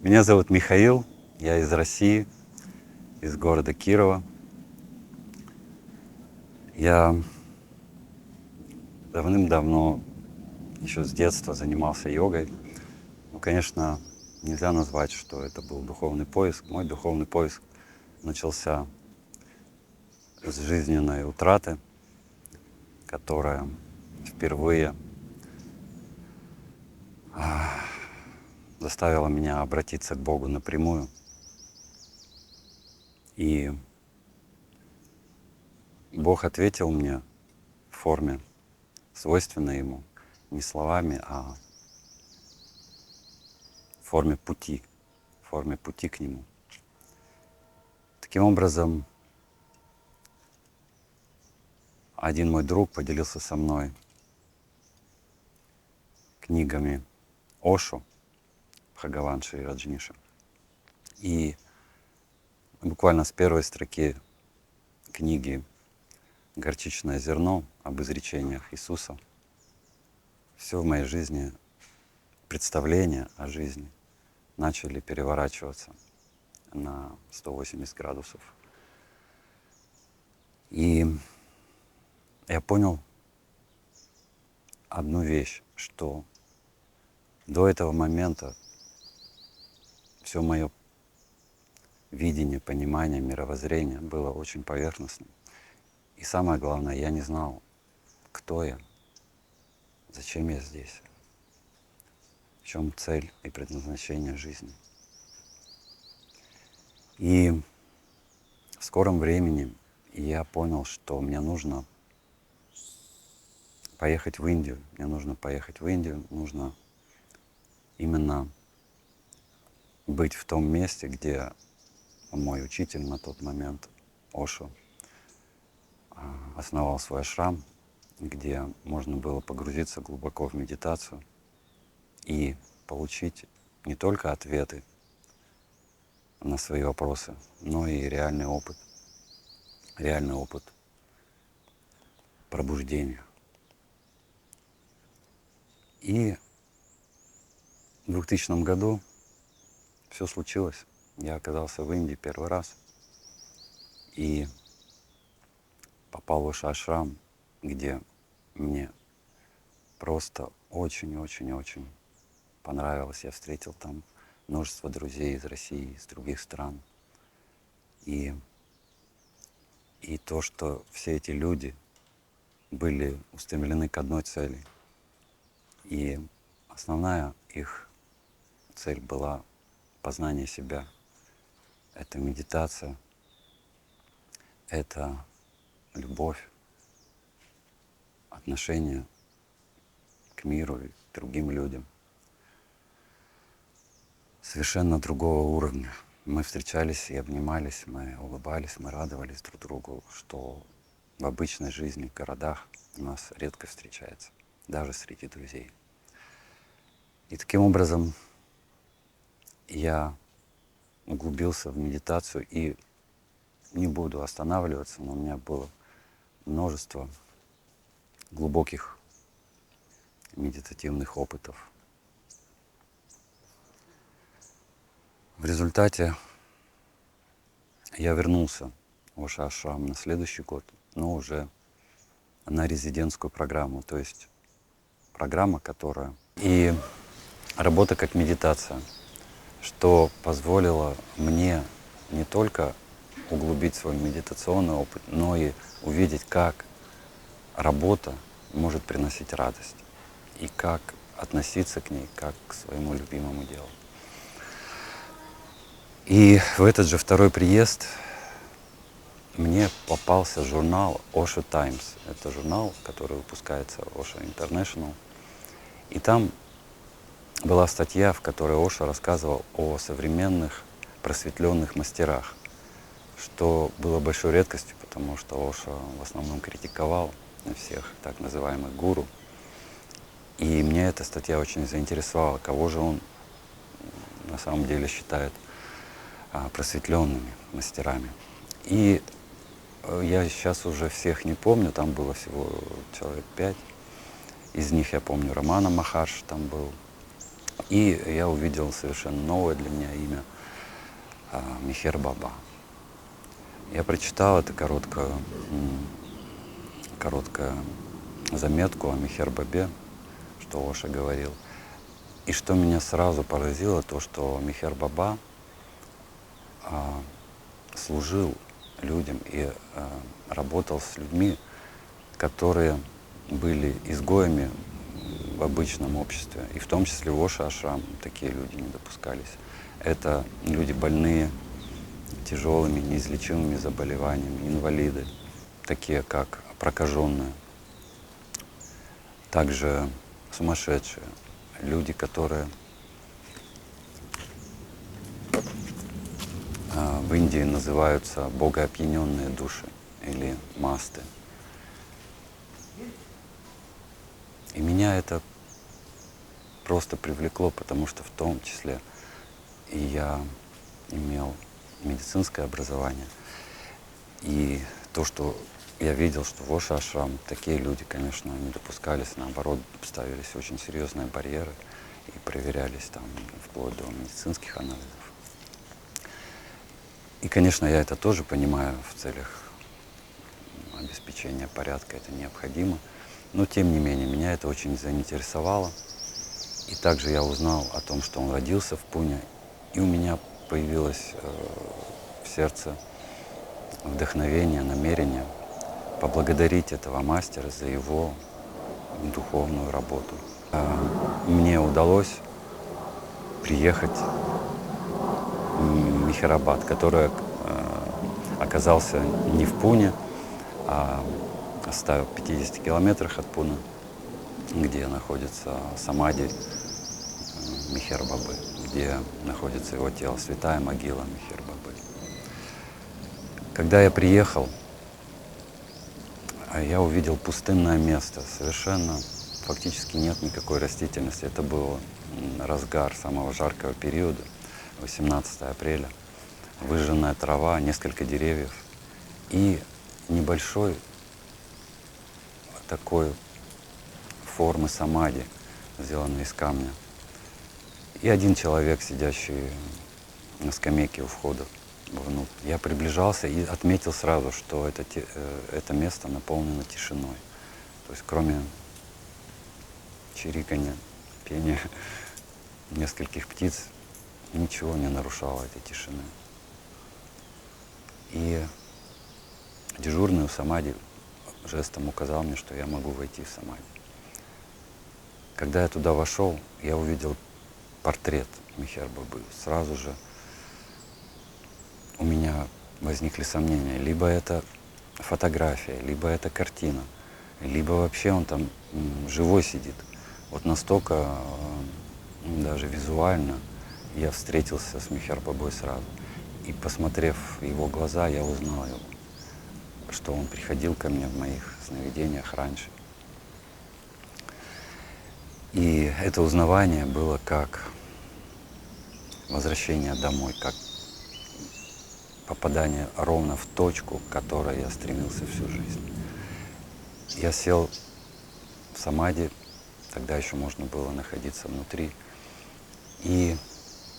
Меня зовут Михаил, я из России, из города Кирова. Я давным-давно, еще с детства, занимался йогой. Ну, конечно, нельзя назвать, что это был духовный поиск. Мой духовный поиск начался с жизненной утраты, которая впервые заставила меня обратиться к Богу напрямую. И Бог ответил мне в форме, свойственной Ему, не словами, а в форме пути к Нему. Таким образом, один мой друг поделился со мной книгами Ошо, Бхагаван Шри Раджниша. И буквально с первой строки книги «Горчичное зерно» об изречениях Иисуса все в моей жизни, представления о жизни начали переворачиваться на 180 градусов. И я понял одну вещь, что до этого момента все мое видение, понимание, мировоззрение было очень поверхностным. И самое главное, я не знал, кто я, зачем я здесь, в чем цель и предназначение жизни. И в скором времени я понял, что мне нужно поехать в Индию. Мне нужно поехать в Индию, нужно именно быть в том месте, где мой учитель на тот момент, Ошо, основал свой ашрам, где можно было погрузиться глубоко в медитацию и получить не только ответы на свои вопросы, но и реальный опыт пробуждения. И в 2000 году все случилось. Я оказался в Индии первый раз и попал в ашрам, где мне просто очень-очень-очень понравилось. Я встретил там множество друзей из России, из других стран. И то, что все эти люди были устремлены к одной цели. И основная их цель была познание себя. Это медитация, это любовь, отношение к миру и к другим людям. Совершенно другого уровня. Мы встречались и обнимались, мы улыбались, мы радовались друг другу, что в обычной жизни, в городах у нас редко встречается, даже среди друзей. И таким образом я углубился в медитацию и не буду останавливаться, но у меня было множество глубоких медитативных опытов. В результате я вернулся в ашрам на следующий год, но уже на резидентскую программу, то есть программа, которая и работа как медитация, что позволило мне не только углубить свой медитационный опыт, но и увидеть, как работа может приносить радость и как относиться к ней как к своему любимому делу. И в этот же второй приезд мне попался журнал Osho Times. Это журнал, который выпускается Osho International. И там была статья, в которой Ошо рассказывал о современных просветленных мастерах, что было большой редкостью, потому что Ошо в основном критиковал всех так называемых гуру. И меня эта статья очень заинтересовала, кого же он на самом деле считает просветленными мастерами. И я сейчас уже всех не помню, там было всего человек 5. Из них я помню Рамана Махарши там был, И я увидел совершенно новое для меня имя Мехер Баба. Я прочитал эту короткую заметку о Мехер Бабе, что Оша говорил. И что меня сразу поразило, то, что Мехер Баба служил людям и работал с людьми, которые были изгоями в обычном обществе. И в том числе в Оша Ашрам такие люди не допускались. Это люди больные, тяжелыми, неизлечимыми заболеваниями, инвалиды, такие как прокаженные, также сумасшедшие, люди, которые в Индии называются богоопьяненные души или масты. И меня это просто привлекло, потому что в том числе и я имел медицинское образование. И то, что я видел, что в Оша Ашрам такие люди, конечно, не допускались, наоборот, ставились очень серьезные барьеры и проверялись там вплоть до медицинских анализов. И, конечно, я это тоже понимаю, в целях обеспечения порядка это необходимо. Но, тем не менее, меня это очень заинтересовало. И также я узнал о том, что он родился в Пуне. И у меня появилось в сердце вдохновение, намерение поблагодарить этого мастера за его духовную работу. Мне удалось приехать в Мехерабад, который оказался не в Пуне, а в 50 километрах от Пуны, где находится самади Мехер Бабы, где находится его тело, святая могила Мехер Бабы. Когда я приехал, я увидел пустынное место, совершенно фактически нет никакой растительности. Это был разгар самого жаркого периода, 18 апреля. Выжженная трава, несколько деревьев и небольшой такой формы самади, сделанной из камня. И один человек, сидящий на скамейке у входа внутрь. Я приближался и отметил сразу, что это место наполнено тишиной. То есть кроме чириканья, пения нескольких птиц, ничего не нарушало этой тишины. И дежурный у самади жестом указал мне, что я могу войти в самади. Когда я туда вошел, я увидел портрет Мехер Бабы. Сразу же у меня возникли сомнения. Либо это фотография, либо это картина, либо вообще он там живой сидит. Вот настолько даже визуально я встретился с Мехер Бабой сразу. И посмотрев в его глаза, я узнал его, что он приходил ко мне в моих сновидениях раньше. И это узнавание было как возвращение домой, как попадание ровно в точку, к которой я стремился всю жизнь. Я сел в самади, тогда еще можно было находиться внутри, и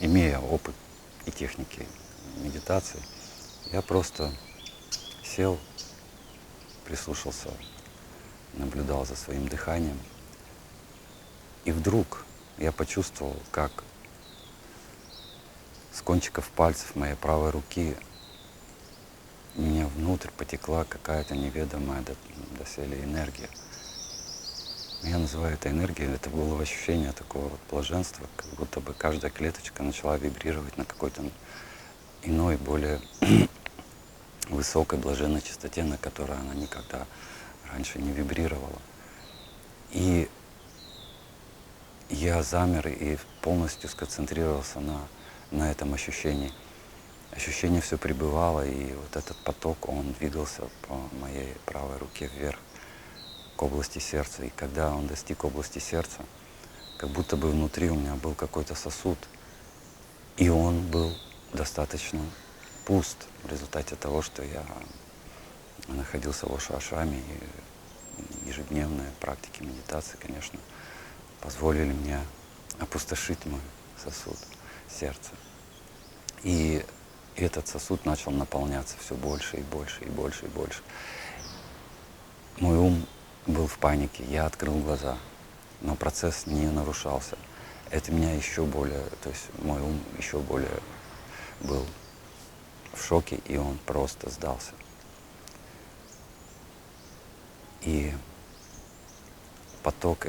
имея опыт и техники медитации, я просто сел, прислушался, наблюдал за своим дыханием. И вдруг я почувствовал, как с кончиков пальцев моей правой руки у меня внутрь потекла какая-то неведомая доселе энергия. Я называю это энергией, это было ощущение такого вот блаженства, как будто бы каждая клеточка начала вибрировать на какой-то иной, более высокой блаженной частоте, на которой она никогда раньше не вибрировала. И я замер и полностью сконцентрировался на этом ощущении. Ощущение все пребывало, и вот этот поток, он двигался по моей правой руке вверх, к области сердца. И когда он достиг области сердца, как будто бы внутри у меня был какой-то сосуд, и он был достаточно пуст в результате того, что я находился в Оша Ашраме, и ежедневные практики медитации, конечно, позволили мне опустошить мой сосуд, сердце. И этот сосуд начал наполняться все больше и больше и больше и больше. Мой ум был в панике, я открыл глаза, но процесс не нарушался. Это меня еще более, то есть мой ум еще более был в шоке, и он просто сдался. И поток,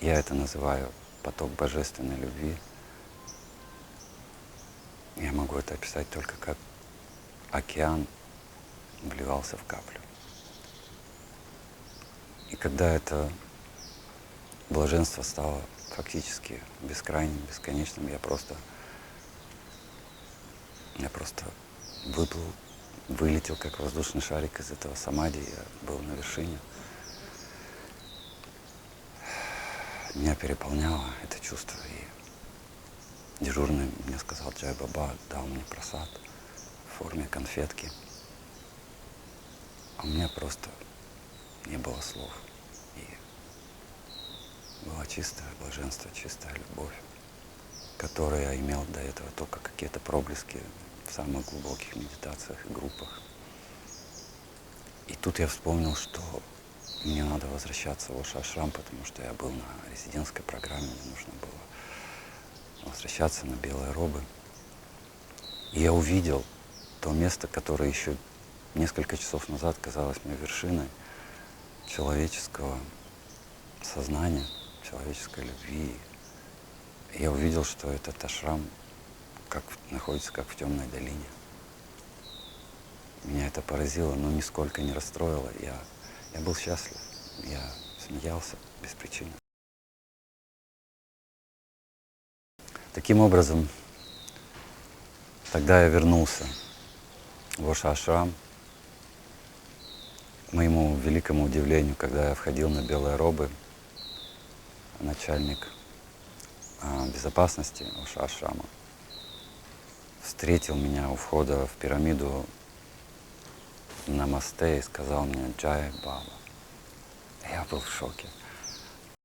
я это называю поток божественной любви. Я могу это описать только как океан вливался в каплю. И когда это блаженство стало фактически бескрайним, бесконечным, я просто выплыл, вылетел как воздушный шарик из этого самади, я был на вершине. Меня переполняло это чувство, и дежурный мне сказал: Джай Баба дал мне прасад в форме конфетки. А у меня просто не было слов. И было чистое блаженство, чистая любовь, которую я имел до этого только какие-то проблески в самых глубоких медитациях и группах. И тут я вспомнил, что мне надо возвращаться в Оша-ашрам, потому что я был на резидентской программе, мне нужно было возвращаться на белые робы. И я увидел то место, которое еще несколько часов назад казалось мне вершиной человеческого сознания, человеческой любви. И я увидел, что этот ашрам находится как в темной долине. Меня это поразило, но нисколько не расстроило. Я был счастлив, я смеялся без причины. Таким образом, тогда я вернулся в Оша-ашрам. К моему великому удивлению, когда я входил на белые робы, начальник безопасности Оша-ашрама встретил меня у входа в пирамиду намасте и сказал мне: Джай Баба. Я был в шоке.